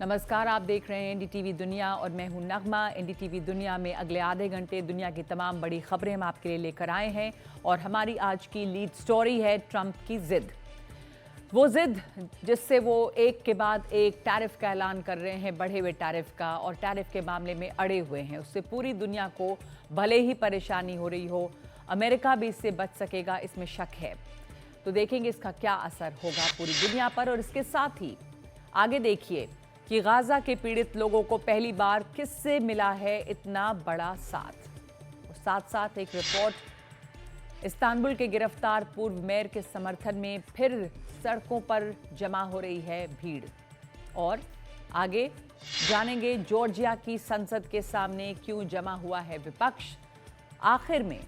नमस्कार, आप देख रहे हैं एनडीटीवी दुनिया और मैं हूं नगमा। एनडीटीवी दुनिया में अगले आधे घंटे दुनिया की तमाम बड़ी खबरें हम आपके लिए लेकर आए हैं और हमारी आज की लीड स्टोरी है ट्रंप की जिद। वो जिद जिससे वो एक के बाद एक टैरिफ का ऐलान कर रहे हैं, बढ़े हुए टैरिफ का, और टैरिफ के मामले में अड़े हुए हैं। उससे पूरी दुनिया को भले ही परेशानी हो रही हो, अमेरिका भी इससे बच सकेगा, इसमें शक है। तो देखेंगे इसका क्या असर होगा पूरी दुनिया पर। और इसके साथ ही आगे देखिए कि गाजा के पीड़ित लोगों को पहली बार किससे मिला है इतना बड़ा साथ। और साथ साथ एक रिपोर्ट इस्तांबुल के गिरफ्तार पूर्व मेयर के समर्थन में फिर सड़कों पर जमा हो रही है भीड़। और आगे जानेंगे जॉर्जिया की संसद के सामने क्यों जमा हुआ है विपक्ष, आखिर में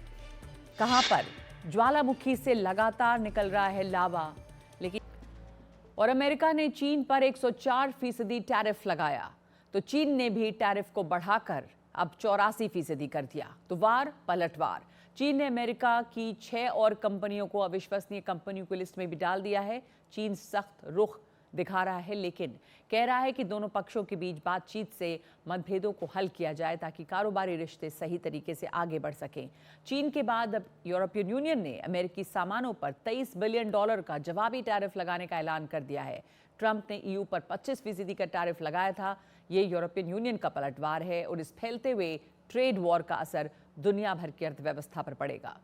कहां पर ज्वालामुखी से लगातार निकल रहा है लावा। लेकिन और अमेरिका ने चीन पर 104% टैरिफ लगाया, तो चीन ने भी टैरिफ को बढ़ाकर अब 84% कर दिया। तो वार पलटवार, चीन ने अमेरिका की 6 और कंपनियों को अविश्वसनीय कंपनियों की लिस्ट में भी डाल दिया है। चीन सख्त रुख दिखा रहा है, लेकिन कह रहा है कि दोनों पक्षों के बीच बातचीत से मतभेदों को हल किया जाए ताकि कारोबारी रिश्ते सही तरीके से आगे बढ़ सकें। चीन के बाद अब यूरोपियन यूनियन ने अमेरिकी सामानों पर $23 बिलियन का जवाबी टैरिफ लगाने का ऐलान कर दिया है। ट्रंप ने ईयू पर 25% का टैरिफ लगाया था। ये यूरोपियन यूनियन का पलटवार है और इस फैलते हुए ट्रेड वॉर का असर दुनिया भर की अर्थव्यवस्था पर पड़ेगा।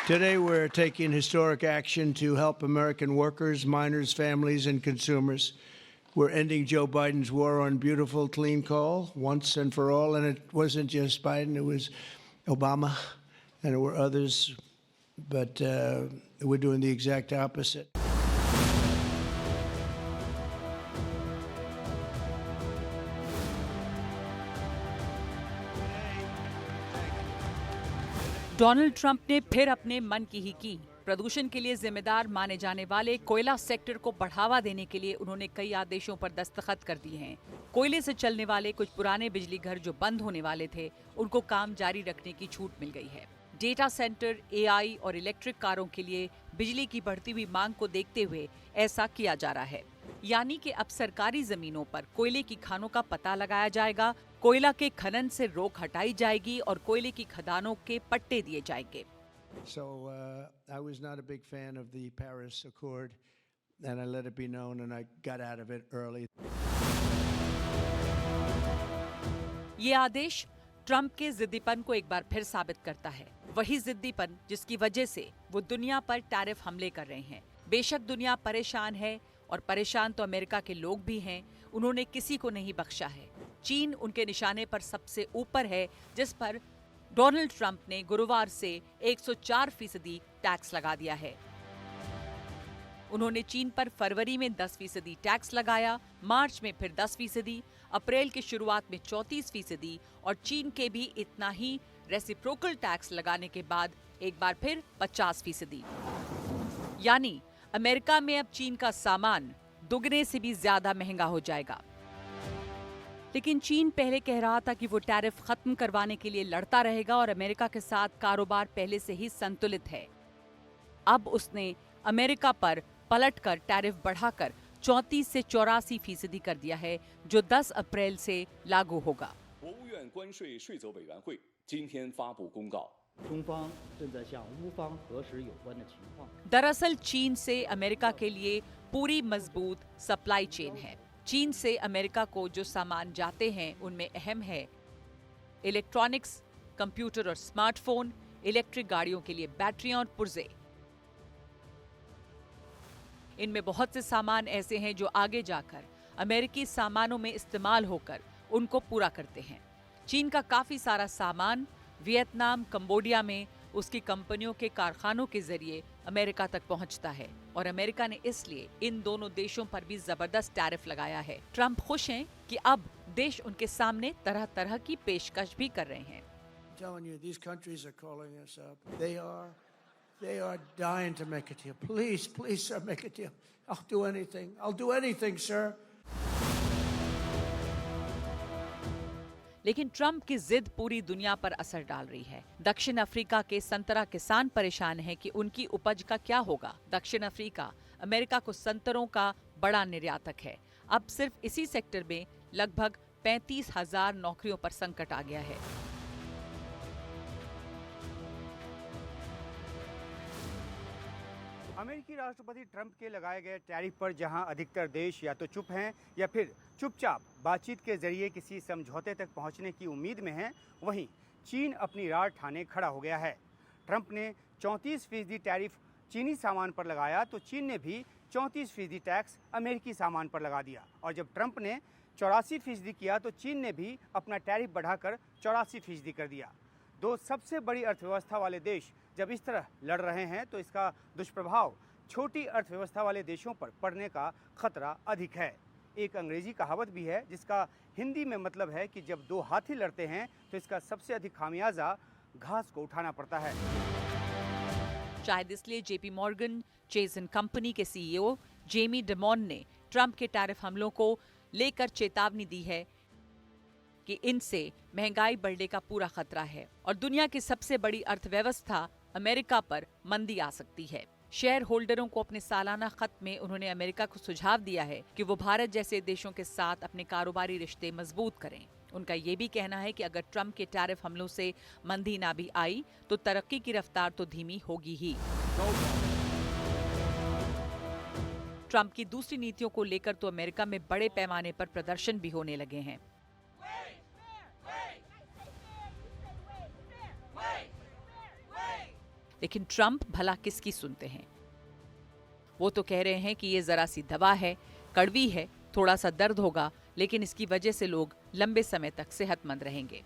Today, we're taking historic action to help American workers, miners, families, and consumers. We're ending Joe Biden's war on beautiful, clean coal once and for all. And it wasn't just Biden, it was Obama, and there were others. But we're doing the exact opposite. Donald Trump ने फिर अपने मन की ही की। प्रदूषण के लिए जिम्मेदार माने जाने वाले कोयला सेक्टर को बढ़ावा देने के लिए उन्होंने कई आदेशों पर दस्तखत कर दिए हैं। कोयले से चलने वाले कुछ पुराने बिजली घर जो बंद होने वाले थे, उनको काम जारी रखने की छूट मिल गई है। डेटा सेंटर, एआई और इलेक्ट्रिक कारों के लिए बिजली की बढ़ती हुई मांग को देखते हुए ऐसा किया जा रहा है। यानी कि अब सरकारी जमीनों पर कोयले की खानों का पता लगाया जाएगा, कोयला के खनन से रोक हटाई जाएगी और कोयले की खदानों के पट्टे दिए जाएंगे। So I was not a big fan of the Paris Accord, and I let it be known, and I got out of it early. ये आदेश ट्रंप के जिद्दीपन को एक बार फिर साबित करता है। वही जिद्दीपन जिसकी वजह से वो दुनिया पर टैरिफ हमले कर रहे हैं। बेशक दुनिया परेशान है और परेशान तो अमेरिका के लोग भी हैं। उन्होंने किसी को नहीं बख्शा है। चीन उनके निशाने पर सबसे ऊपर है, जिस पर डोनाल्ड ट्रंप ने गुरुवार से 104% टैक्स लगा दिया है। उन्होंने चीन पर फरवरी में 10% टैक्स लगाया, मार्च में फिर 10%, अप्रैल की शुरुआत में 34% और चीन के भी इतना ही रेसिप्रोकल टैक्स लगाने के बाद एक बार फिर 50%। यानी अमेरिका में अब चीन का सामान दुगने से भी ज्यादा महंगा हो जाएगा। लेकिन चीन पहले कह रहा था कि वो टैरिफ खत्म करवाने के लिए लड़ता रहेगा और अमेरिका के साथ कारोबार पहले से ही संतुलित है। अब उसने अमेरिका पर पलटकर टैरिफ बढ़ाकर 34 से 84% कर दिया है, जो 10 अप्रैल से लागू होगा। 中方正在向乌方核实有关的情况。 दरअसल चीन से अमेरिका के लिए पूरी मजबूत सप्लाई चेन है। चीन से अमेरिका को जो सामान जाते हैं उनमें अहम है इलेक्ट्रॉनिक्स, कंप्यूटर और स्मार्टफोन, इलेक्ट्रिक गाड़ियों के लिए बैटरियां और पुर्जे। इनमें बहुत से सामान ऐसे हैं जो आगे जाकर अमेरिकी सामानों में इस्तेमाल होकर उनको पूरा करते हैं। चीन का काफी सारा सामान वियतनाम, कंबोडिया में उसकी कंपनियों के कारखानों के जरिए अमेरिका तक पहुंचता है और अमेरिका ने इसलिए इन दोनों देशों पर भी जबरदस्त टैरिफ लगाया है। ट्रंप खुश हैं कि अब देश उनके सामने तरह तरह की पेशकश भी कर रहे हैं। Telling you, these countries are calling us up. They are dying to make a deal. Please, sir, make a deal. I'll do anything. I'll do anything, sir. लेकिन ट्रंप की जिद पूरी दुनिया पर असर डाल रही है। दक्षिण अफ्रीका के संतरा किसान परेशान हैं कि उनकी उपज का क्या होगा। दक्षिण अफ्रीका अमेरिका को संतरों का बड़ा निर्यातक है। अब सिर्फ इसी सेक्टर में लगभग 35,000 नौकरियों पर संकट आ गया है। अमेरिकी राष्ट्रपति ट्रंप के लगाए गए टैरिफ पर जहां अधिकतर देश या तो चुप हैं या फिर चुपचाप बातचीत के जरिए किसी समझौते तक पहुंचने की उम्मीद में हैं, वहीं चीन अपनी राह ठाने खड़ा हो गया है। ट्रंप ने 34% टैरिफ चीनी सामान पर लगाया तो चीन ने भी 34% टैक्स अमेरिकी सामान पर लगा दिया, और जब ट्रंप ने 84% किया तो चीन ने भी अपना टैरिफ बढ़ाकर 84% कर दिया। दो सबसे बड़ी अर्थव्यवस्था वाले देश जब इस तरह लड़ रहे हैं तो इसका दुष्प्रभाव छोटी अर्थव्यवस्था वाले देशों पर पड़ने का खतरा अधिक है। एक अंग्रेजी कहावत भी है जिसका हिंदी में मतलब है कि जब दो हाथी लड़ते हैं तो इसका सबसे अधिक खामियाजा घास को उठाना पड़ता है। शायद इसलिए JP Morgan chase and company के सीईओ जेमी डिमॉन ने ट्रंप के टैरिफ हमलों को लेकर चेतावनी दी है कि इनसे महंगाई बढ़ने का पूरा खतरा है और दुनिया की सबसे बड़ी अर्थव्यवस्था अमेरिका पर मंदी आ सकती है। शेयर होल्डरों को अपने सालाना खत में उन्होंने अमेरिका को सुझाव दिया है कि वो भारत जैसे देशों के साथ अपने कारोबारी रिश्ते मजबूत करें। उनका ये भी कहना है कि अगर ट्रंप के टैरिफ हमलों से मंदी ना भी आई तो तरक्की की रफ्तार तो धीमी होगी ही। ट्रंप की दूसरी नीतियों को लेकर तो अमेरिका में बड़े पैमाने पर प्रदर्शन भी होने लगे हैं। लेकिन ट्रंप भला किसकी सुनते हैं? वो तो कह रहे हैं कि ये जरा सी दवा है, कड़वी है, थोड़ा सा दर्द होगा, लेकिन इसकी वजह से लोग लंबे समय तक सेहतमंद रहेंगे।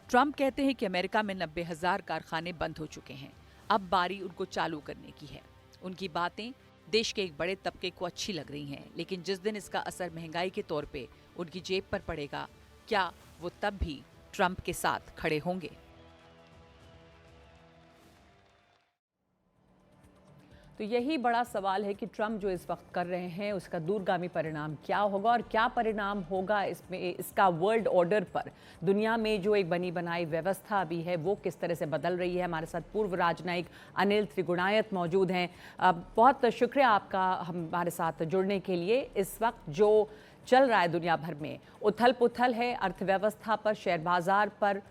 ट्रंप कहते हैं कि अमेरिका में 90,000 कारखाने बंद हो चुके हैं, अब बारी उनको चालू करने की है। उनकी बातें देश के एक बड़े तबके को अच्छी लग रही हैं, लेकिन जिस दिन इसका असर महंगाई के तौर पे उनकी जेब पर पड़ेगा, क्या वो तब भी ट्रंप के साथ खड़े होंगे? तो यही बड़ा सवाल है कि ट्रंप जो इस वक्त कर रहे हैं उसका दूरगामी परिणाम क्या होगा और क्या परिणाम होगा इसका वर्ल्ड ऑर्डर पर। दुनिया में जो एक बनी बनाई व्यवस्था अभी है वो किस तरह से बदल रही है। हमारे साथ पूर्व राजनयिक अनिल त्रिगुणायत मौजूद हैं। बहुत शुक्रिया आपका हमारे साथ जुड़ने के लिए। इस वक्त जो चल रहा है दुनिया भर में, उथल पुथल है अर्थव्यवस्था पर, शेयर बाजार पर,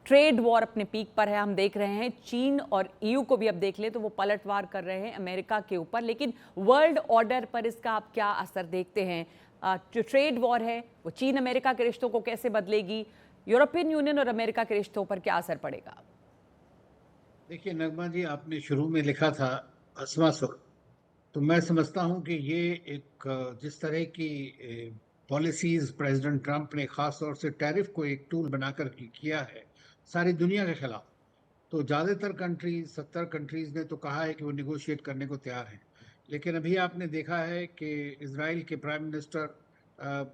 ट्रेड वॉर अपने पीक पर है। हम देख रहे हैं चीन और ईयू को भी अब देख लें तो वो पलटवार कर रहे हैं अमेरिका के ऊपर, लेकिन वर्ल्ड ऑर्डर पर इसका आप क्या असर देखते हैं? जो ट्रेड वॉर है वो चीन अमेरिका के रिश्तों को कैसे बदलेगी? यूरोपियन यूनियन और अमेरिका के रिश्तों पर क्या असर पड़ेगा? देखिए नगमा जी, आपने शुरू में लिखा था असमा सुर, तो मैं समझता हूं कि ये एक जिस तरह की पॉलिसीज प्रेसिडेंट ट्रंप ने खास तौर से टैरिफ को एक टूल बनाकर किया है सारी दुनिया के खिलाफ, तो ज़्यादातर कंट्रीज 70 कंट्रीज ने तो कहा है कि वो निगोशिएट करने को तैयार हैं। लेकिन अभी आपने देखा है कि इजराइल के प्राइम मिनिस्टर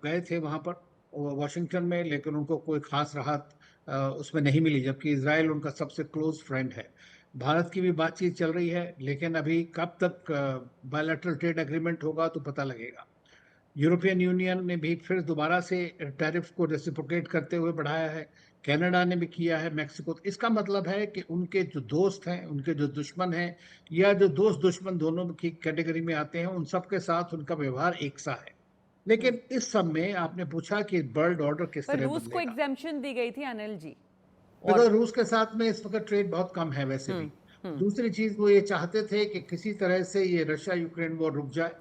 गए थे वहाँ पर वाशिंगटन में, लेकिन उनको कोई खास राहत उसमें नहीं मिली, जबकि इजराइल उनका सबसे क्लोज फ्रेंड है। भारत की भी बातचीत चल रही है, लेकिन अभी कब तक बायलैटरल ट्रेड एग्रीमेंट होगा तो पता लगेगा। यूरोपियन यूनियन ने भी फिर दोबारा से टैरिफ को रेसिप्रोकेट करते हुए बढ़ाया है, कनाडा ने भी किया है, मैक्सिको। इसका मतलब है कि उनके जो दोस्त हैं, उनके जो दुश्मन हैं, या जो दोस्त दुश्मन दोनों की कैटेगरी में आते हैं, उन सब के साथ उनका व्यवहार एक सा है। लेकिन इस सब में आपने पूछा कि वर्ल्ड ऑर्डर किस तरह रूस को एग्जेम्पशन दी गई थी अनिल जी, और रूस के साथ में इस वक्त ट्रेड बहुत कम है वैसे भी। दूसरी चीज वो ये चाहते थे कि किसी तरह से ये रशिया यूक्रेन वॉर रुक जाए,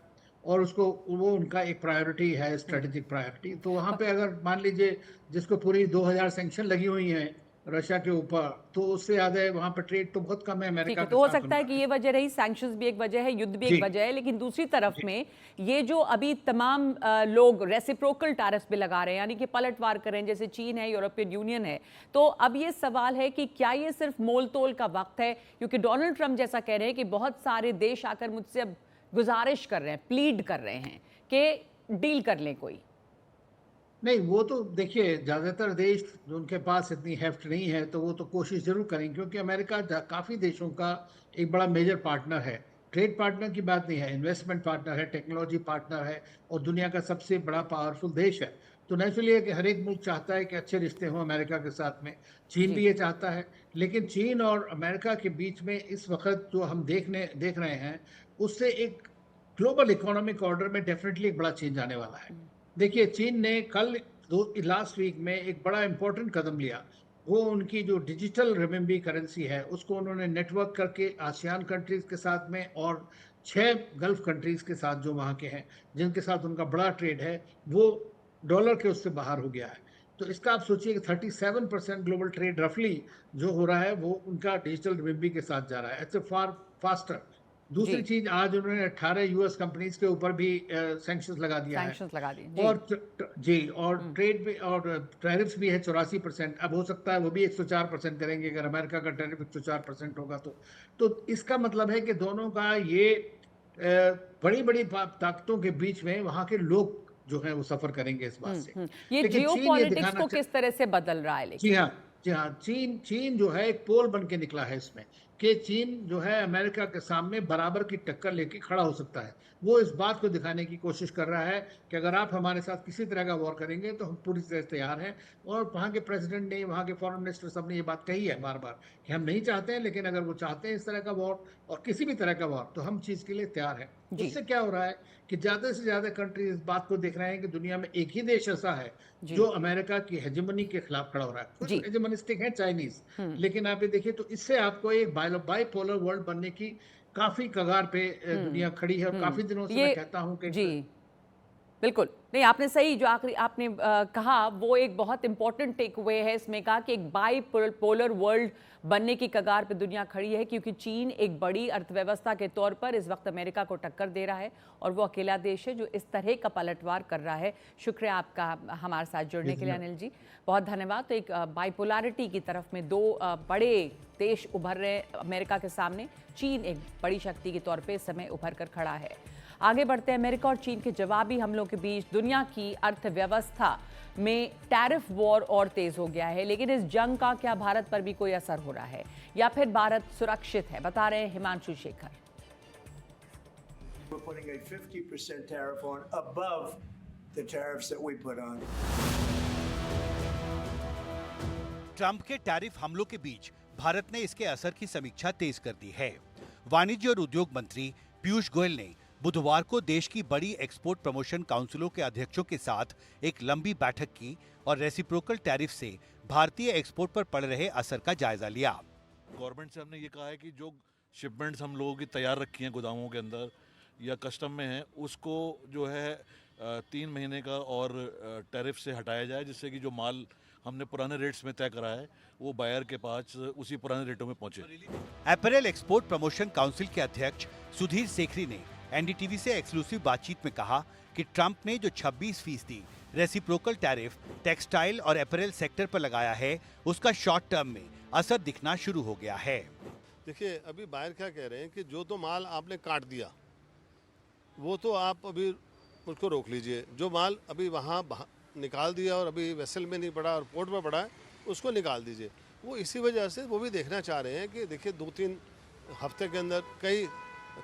और उसको वो उनका एक प्रायोरिटी है, स्ट्रेटेजिक प्रायोरिटी। तो वहाँ पे अगर मान लीजिए जिसको पूरी 2000 सैंक्शन लगी हुई हैं रशिया के ऊपर, तो उससे ज्यादा वहाँ पर ट्रेड तो बहुत कम है अमेरिका के साथ। तो हो सकता है कि ये वजह रही, सैंक्शंस भी एक वजह है, युद्ध भी एक वजह है, लेकिन दूसरी तरफ में ये जो अभी तमाम लोग रेसिप्रोकल टैरिफ पे लगा रहे हैं, यानी कि पलटवार कर रहे हैं, जैसे चीन है, यूरोपियन यूनियन है, तो अब ये सवाल है कि क्या ये सिर्फ मोल तोल का वक्त है? क्योंकि डोनाल्ड ट्रंप जैसा कह रहे हैं कि बहुत सारे देश आकर मुझसे अब गुजारिश कर रहे हैं, प्लीड कर रहे हैं कि डील कर लें कोई। नहीं, वो तो देखिए ज़्यादातर देश जो उनके पास इतनी हेफ्ट नहीं है, तो वो तो कोशिश जरूर करेंगे, क्योंकि अमेरिका काफ़ी देशों का एक बड़ा मेजर पार्टनर है। ट्रेड पार्टनर की बात नहीं है, इन्वेस्टमेंट पार्टनर है, टेक्नोलॉजी पार्टनर है, और दुनिया का सबसे बड़ा पावरफुल देश है। तो नेचुरली है कि हर एक मुल्क चाहता है कि अच्छे रिश्ते हों अमेरिका के साथ में। चीन जी। भी ये चाहता है, लेकिन चीन और अमेरिका के बीच में इस वक्त जो हम देख रहे हैं, उससे एक ग्लोबल इकोनॉमिक ऑर्डर में डेफिनेटली एक बड़ा चेंज आने वाला है। देखिए, चीन ने कल लास्ट वीक में एक बड़ा इंपॉर्टेंट कदम लिया। वो उनकी जो डिजिटल रेमिनबी करेंसी है, उसको उन्होंने नेटवर्क करके आसियान कंट्रीज के साथ में और 6 गल्फ कंट्रीज के साथ जो वहाँ के हैं, जिनके साथ उनका बड़ा ट्रेड है, वो डॉलर के उससे बाहर हो गया है। तो इसका आप सोचिए कि 37% ग्लोबल ट्रेड रफली जो हो रहा है, वो उनका डिजिटल रेमिनबी के साथ जा रहा है। It's far faster. दूसरी जी। चीज, आज उन्होंने 18 यूएस कंपनीज के ऊपर भी सैंक्शंस लगा दिया है। सैंक्शंस लगा दिए जी। और जी, और ट्रेड भी और टैरिफ्स भी है 84%। अब हो सकता है वो भी 104% करेंगे अगर अमेरिका का टैरिफ 104% होगा तो इसका मतलब है कि दोनों का ये बड़ी बड़ी ताकतों के बीच में वहां के लोग जो है वो सफर करेंगे इस बात से। ये लेकिन चीन ये जियोपॉलिटिक्स दिखाना को किस तरह से बदल रहा है जी लेकिन? हाँ, जी हाँ, चीन जो है एक पोल बन के निकला है इसमें, कि चीन जो है अमेरिका के सामने बराबर की टक्कर लेके खड़ा हो सकता है। वो इस बात को दिखाने की कोशिश कर रहा है कि अगर आप हमारे साथ किसी तरह का वॉर करेंगे तो हम पूरी तरह से तैयार हैं। और वहाँ के प्रेसिडेंट ने, वहाँ के फॉरेन मिनिस्टर सब ने ये बात कही है बार बार कि हम नहीं चाहते हैं, लेकिन अगर वो चाहते हैं इस तरह का वॉर और किसी भी तरह का वॉर, तो हम चीज़ के लिए तैयार हैं। जी। उससे क्या हो रहा है कि ज़्यादा से ज़्यादा कंट्री इस बात को देख रहे हैं कि दुनिया में एक ही देश ऐसा है जी। जो अमेरिका की हेजेमनी के खिलाफ खड़ा हो रहा है। कुछ जी। हेजेमनिस्टिक है चाइनीज, लेकिन आप ये देखिए तो इससे आपको एक बाइपोलर वर्ल्ड बनने की काफी कगार पे दुनिया खड़ी है। और काफी दिनों से मैं कहता हूं कि जी बिल्कुल नहीं, आपने सही जो आखिरी आपने कहा वो एक बहुत इंपॉर्टेंट टेक अवे है इसमें कहा कि एक बाई पोलर वर्ल्ड बनने की कगार पे दुनिया खड़ी है, क्योंकि चीन एक बड़ी अर्थव्यवस्था के तौर पर इस वक्त अमेरिका को टक्कर दे रहा है और वो अकेला देश है जो इस तरह का पलटवार कर रहा है। शुक्रिया आपका हमारे साथ जुड़ने के लिए अनिल जी, बहुत धन्यवाद। तो एक बाइपोलैरिटी की तरफ में दो बड़े देश उभर रहे हैं अमेरिका के सामने। चीन एक बड़ी शक्ति के तौर पर इस समय उभर कर खड़ा है। आगे बढ़ते हैं। अमेरिका और चीन के जवाबी हमलों के बीच दुनिया की अर्थव्यवस्था में टैरिफ वॉर और तेज हो गया है, लेकिन इस जंग का क्या भारत पर भी कोई असर हो रहा है या फिर भारत सुरक्षित है, बता रहे हैं Himanshu Shekhar. We're putting a 50% tariff on above the tariffs that we put on. Trump के टैरिफ हमलों के बीच भारत ने इसके असर की समीक्षा तेज कर दी है। वाणिज्य और उद्योग मंत्री पीयूष गोयल ने बुधवार को देश की बड़ी एक्सपोर्ट प्रमोशन काउंसिलों के अध्यक्षों के साथ एक लंबी बैठक की और रेसिप्रोकल टैरिफ से भारतीय एक्सपोर्ट पर पड़ रहे असर का जायजा लिया। गवर्नमेंट से हमने ये कहा है कि जो शिपमेंट्स हम लोगों की तैयार रखी हैं गोदामों के अंदर या कस्टम में है, उसको जो है 3 महीने का और टैरिफ से हटाया जाए, जिससे कि जो माल हमने पुराने रेट्स में तय करा है वो बायर के पास उसी पुराने रेटों में पहुंचे। अपैरल एक्सपोर्ट प्रमोशन काउंसिल के अध्यक्ष सुधीर सेखरी ने एनडीटीवी से एक्सक्लूसिव बातचीत में कहा कि ट्रंप ने जो 26% रेसिप्रोकल टैरिफ टेक्सटाइल और अपैरल सेक्टर पर लगाया है, उसका शॉर्ट टर्म में असर दिखना शुरू हो गया है। देखिए, अभी बायर क्या कह रहे हैं कि जो तो माल आपने काट दिया वो तो आप अभी उसको रोक लीजिए, जो माल अभी वहाँ निकाल दिया और अभी वेसल में नहीं पड़ा और पोर्ट में पड़ा है उसको निकाल दीजिए। वो इसी वजह से वो भी देखना चाह रहे हैं कि देखिए 2-3 हफ्ते के अंदर कई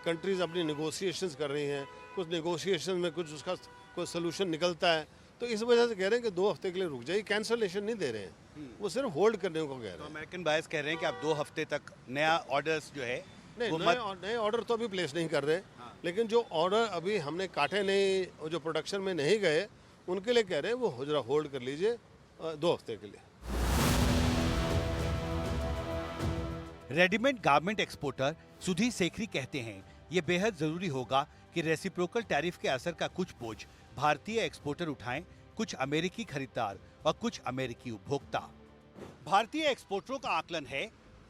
कंट्रीज़ अपनी नेगोशिएशंस कर रही हैं, कुछ नेगोशिएशन में कुछ उसका कोई सोल्यूशन निकलता है, तो इस वजह से कह रहे हैं कि 2 हफ्ते के लिए रुक जाइए। कैंसलेशन नहीं दे रहे हैं, वो सिर्फ होल्ड करने को कह रहे हैं। तो अमेरिकन बायर्स कह रहे हैं कि आप 2 हफ्ते तक नया ऑर्डर्स जो है नहीं, नए ऑर्डर तो अभी प्लेस नहीं कर रहे, लेकिन जो ऑर्डर अभी हमने काटे नहीं और जो प्रोडक्शन में नहीं गए उनके लिए कह रहे हैं वो जरा होल्ड कर लीजिए 2 हफ्ते के लिए। Readymade garment exporter Sudhir Sekhri कहते हैं ये बेहद जरूरी होगा कि रेसिप्रोकल टैरिफ के असर का कुछ बोझ भारतीय एक्सपोर्टर उठाएं, कुछ अमेरिकी खरीदार और कुछ अमेरिकी उपभोक्ता। भारतीय एक्सपोर्टरों का आकलन है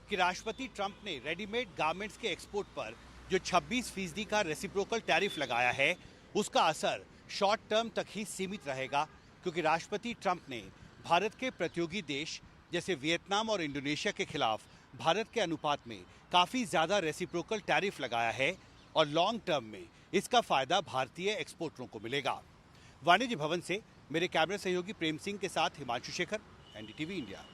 कि राष्ट्रपति ट्रंप ने रेडीमेड गारमेंट्स के एक्सपोर्ट पर जो 26% का रेसिप्रोकल टैरिफ लगाया है, उसका असर शॉर्ट टर्म तक ही सीमित रहेगा, क्योंकि राष्ट्रपति ट्रंप ने भारत के प्रतियोगी देश जैसे वियतनाम और इंडोनेशिया के खिलाफ भारत के अनुपात में काफी ज्यादा रेसिप्रोकल टैरिफ लगाया है और लॉन्ग टर्म में इसका फायदा भारतीय एक्सपोर्टरों को मिलेगा। वाणिज्य भवन से मेरे कैमरा सहयोगी प्रेम सिंह के साथ हिमांशु शेखर, एनडीटीवी इंडिया।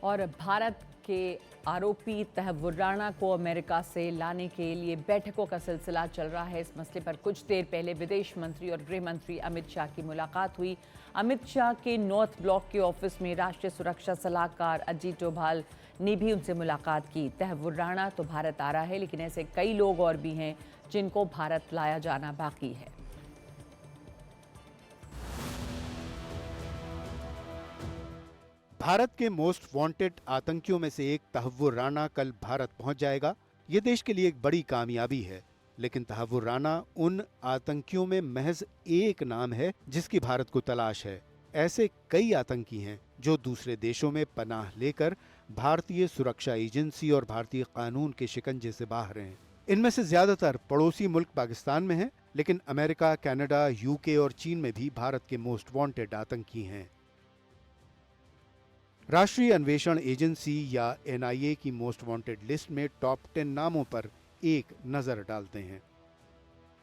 और भारत के आरोपी तहव्वुर राणा को अमेरिका से लाने के लिए बैठकों का सिलसिला चल रहा है। इस मसले पर कुछ देर पहले विदेश मंत्री और गृह मंत्री अमित शाह की मुलाकात हुई। अमित शाह के नॉर्थ ब्लॉक के ऑफिस में राष्ट्रीय सुरक्षा सलाहकार अजीत डोभाल ने भी उनसे मुलाकात की। तहव्वुर राणा तो भारत आ रहा है, लेकिन ऐसे कई लोग और भी हैं जिनको भारत लाया जाना बाकी है। भारत के मोस्ट वांटेड आतंकियों में से एक तहव्वुर राणा कल भारत पहुंच जाएगा। ये देश के लिए एक बड़ी कामयाबी है, लेकिन तहव्वुर राणा उन आतंकियों में महज एक नाम है जिसकी भारत को तलाश है। ऐसे कई आतंकी हैं जो दूसरे देशों में पनाह लेकर भारतीय सुरक्षा एजेंसी और भारतीय कानून के शिकंजे से बाहर हैं। इनमें से ज्यादातर पड़ोसी मुल्क पाकिस्तान में हैं, लेकिन अमेरिका, कनाडा, यूके और चीन में भी भारत के मोस्ट वांटेड आतंकी हैं। राष्ट्रीय अन्वेषण एजेंसी या एनआईए की मोस्ट वांटेड लिस्ट में टॉप 10 नामों पर एक नजर डालते हैं।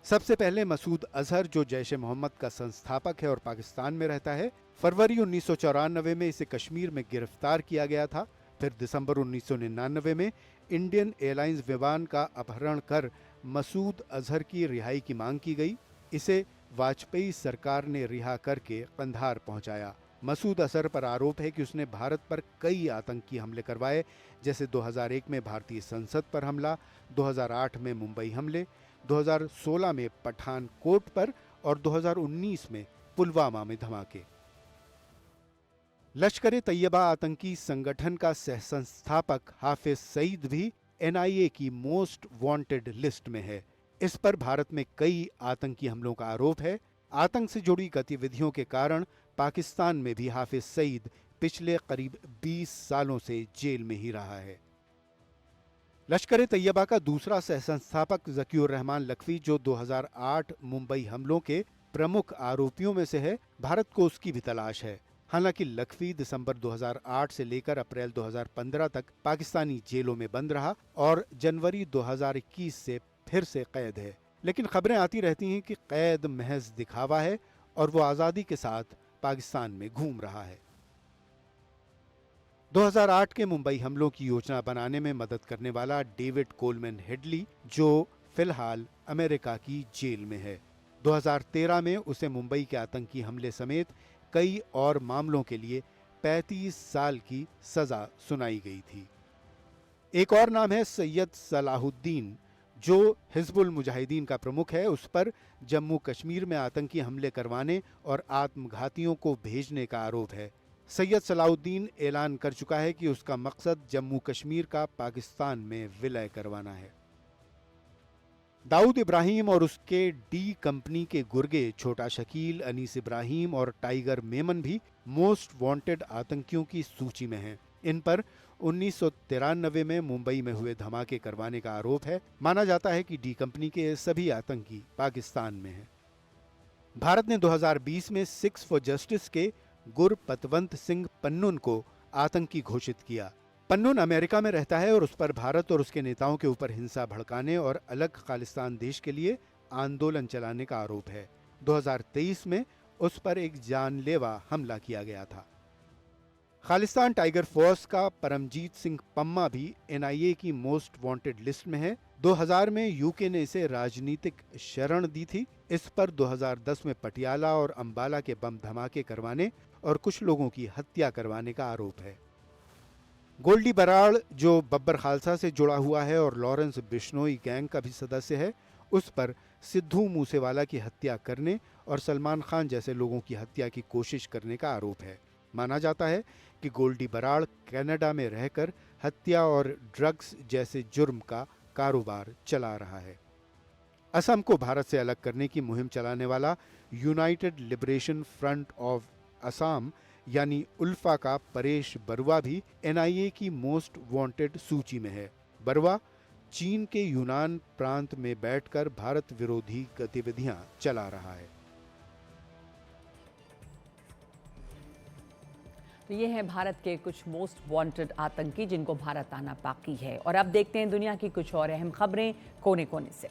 सबसे पहले मसूद अजहर, जो जैश ए मोहम्मद का संस्थापक है और पाकिस्तान में रहता है। फरवरी 1994 में इसे कश्मीर में गिरफ्तार किया गया था। फिर दिसंबर 1999 में इंडियन एयरलाइंस विमान का अपहरण कर मसूद अजहर की रिहाई की मांग की गई। इसे वाजपेयी सरकार ने रिहा करके कंधार पहुंचाया। मसूद अजहर पर आरोप है कि उसने भारत पर कई आतंकी हमले करवाए, जैसे 2001 में भारतीय संसद पर हमला, 2008 में मुंबई हमले, 2016 में पठानकोट पर और 2019 में पुलवामा में धमाके। लश्कर-ए तैयबा आतंकी संगठन का सह संस्थापक हाफिज सईद भी एनआईए की मोस्ट वांटेड लिस्ट में है। इस पर भारत में कई आतंकी हमलों का आरोप है। आतंक से जुड़ी गतिविधियों के कारण पाकिस्तान में भी हाफिज सईद पिछले करीब 20 सालों से जेल में ही रहा है। लश्कर-ए तैयबा का दूसरा सह संस्थापक ज़कीउर रहमान लखवी, जो 2008 मुंबई हमलों के प्रमुख आरोपियों में से है, भारत को उसकी भी तलाश है। हालांकि लखवी दिसंबर 2008 से लेकर अप्रैल 2015 तक पाकिस्तानी जेलों में बंद रहा और जनवरी 2021 से फिर से कैद है। लेकिन खबरें आती रहती हैं कि कैद महज दिखावा है और वो आज़ादी के साथ पाकिस्तान में घूम रहा है। 2008 के मुंबई हमलों की योजना बनाने में मदद करने वाला डेविड कोलमैन हेडली, जो फिलहाल अमेरिका की जेल में है। 2013 में उसे मुंबई के आतंकी हमले समेत कई और मामलों के लिए 35 साल की सजा सुनाई गई थी। एक और नाम है सैयद सलाहुद्दीन, जो हिजबुल मुजाहिदीन का प्रमुख है। उस पर जम्मू कश्मीर में आतंकी हमले करवाने और आत्मघातियों को भेजने का आरोप है। सैयद सलाहुद्दीन ऐलान कर चुका है कि उसका मकसद जम्मू कश्मीर का पाकिस्तान में विलय करवाना है। दाऊद इब्राहिम और उसके डी कंपनी के गुर्गे छोटा शकील, अनीस इब्राहिम और टाइगर मेमन भी मोस्ट वांटेड आतंकियों की सूची में हैं। इन पर 1993 में मुंबई में हुए धमाके करवाने का आरोप है। माना जाता है कि डी कंपनी के सभी आतंकी पाकिस्तान में हैं। भारत ने 2020 में सिक्स फॉर जस्टिस के गुरपतवंत सिंह पन्नून को आतंकी घोषित किया। पन्नून अमेरिका में रहता है और उस पर भारत और उसके नेताओं के ऊपर हिंसा भड़काने और अलग खालिस्तान देश के लिए आंदोलन चलाने का आरोप है। 2023 में उस पर एक जानलेवा हमला किया गया था। खालिस्तान टाइगर फोर्स का परमजीत सिंह पम्मा भी एनआईए की मोस्ट वांटेड लिस्ट में है। 2000 में यूके ने इसे राजनीतिक शरण दी थी। इस पर 2010 में पटियाला और अंबाला के बम धमाके करवाने और कुछ लोगों की हत्या करवाने का आरोप है। गोल्डी बराड़, जो बब्बर खालसा से जुड़ा हुआ है और लॉरेंस बिश्नोई गैंग का भी सदस्य है, उस पर सिद्धू मूसेवाला की हत्या करने और सलमान खान जैसे लोगों की हत्या की कोशिश करने का आरोप है। माना जाता है कि गोल्डी बराड़ कनाडा में रहकर हत्या और ड्रग्स जैसे जुर्म का कारोबार चला रहा है। असम को भारत से अलग करने की मुहिम चलाने वाला United liberation front of Assam यानी उल्फा का परेश बरुआ भी एनआईए की मोस्ट वांटेड सूची में है। बरुआ चीन के यूनान प्रांत में बैठकर भारत विरोधी गतिविधियां चला रहा है। तो ये हैं भारत के कुछ मोस्ट वांटेड आतंकी जिनको भारत आना बाकी है। और अब देखते हैं दुनिया की कुछ और अहम खबरें कोने कोने से।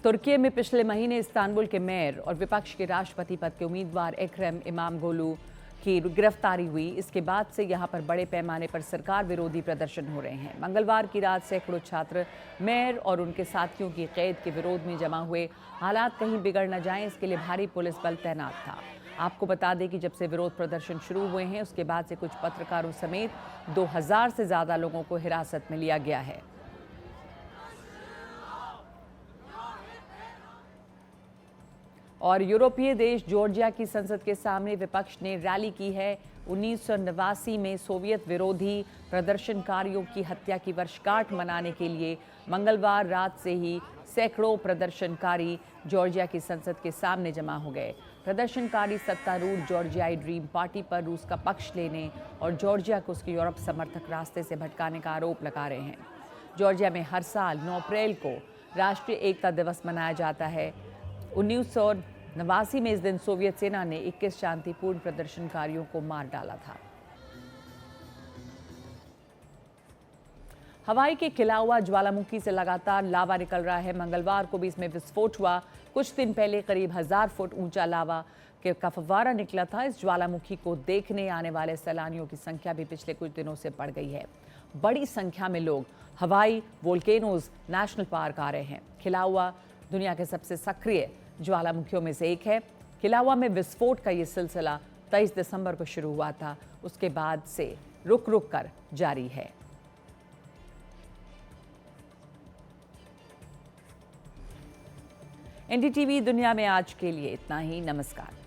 तुर्की में पिछले महीने इस्तांबुल के मेयर और विपक्ष के राष्ट्रपति पद के उम्मीदवार इकरम इमामोगलू की गिरफ्तारी हुई, इसके बाद से यहां पर बड़े पैमाने पर सरकार विरोधी प्रदर्शन हो रहे हैं। मंगलवार की रात सैकड़ों छात्र मेयर और उनके साथियों की कैद के विरोध में जमा हुए। हालात कहीं बिगड़ न जाएं, इसके लिए भारी पुलिस बल तैनात था। आपको बता दें कि जब से विरोध प्रदर्शन शुरू हुए हैं, उसके बाद से कुछ पत्रकारों समेत 2000 से ज्यादा लोगों को हिरासत में लिया गया है। और यूरोपीय देश जॉर्जिया की संसद के सामने विपक्ष ने रैली की है। 1989 में सोवियत विरोधी प्रदर्शनकारियों की हत्या की वर्षगांठ मनाने के लिए मंगलवार रात से ही सैकड़ों प्रदर्शनकारी जॉर्जिया की संसद के सामने जमा हो गए। प्रदर्शनकारी सत्तारूढ़ जॉर्जियाई ड्रीम पार्टी पर रूस का पक्ष लेने और जॉर्जिया को उसके यूरोप समर्थक रास्ते से भटकाने का आरोप लगा रहे हैं। जॉर्जिया में हर साल 9 अप्रैल को राष्ट्रीय एकता दिवस मनाया जाता है। 1989 में इस दिन सोवियत सेना ने 21 शांतिपूर्ण प्रदर्शनकारियों को मार डाला था। हवाई के खिला हुआ ज्वालामुखी से लगातार लावा निकल रहा है। मंगलवार को भी इसमें विस्फोट हुआ। कुछ दिन पहले करीब 1000 फुट ऊंचा लावा का फव्वारा निकला था। इस ज्वालामुखी को देखने आने वाले सैलानियों की संख्या भी पिछले कुछ दिनों से बढ़ गई है। बड़ी संख्या में लोग हवाई वोल्केनोज नेशनल पार्क आ रहे हैं। खिला हुआ दुनिया के सबसे सक्रिय ज्वालामुखियों में से एक है। खिलावा में विस्फोट का ये सिलसिला 23 दिसंबर को शुरू हुआ था, उसके बाद से रुक रुक कर जारी है। एनडीटीवी दुनिया में आज के लिए इतना ही। नमस्कार।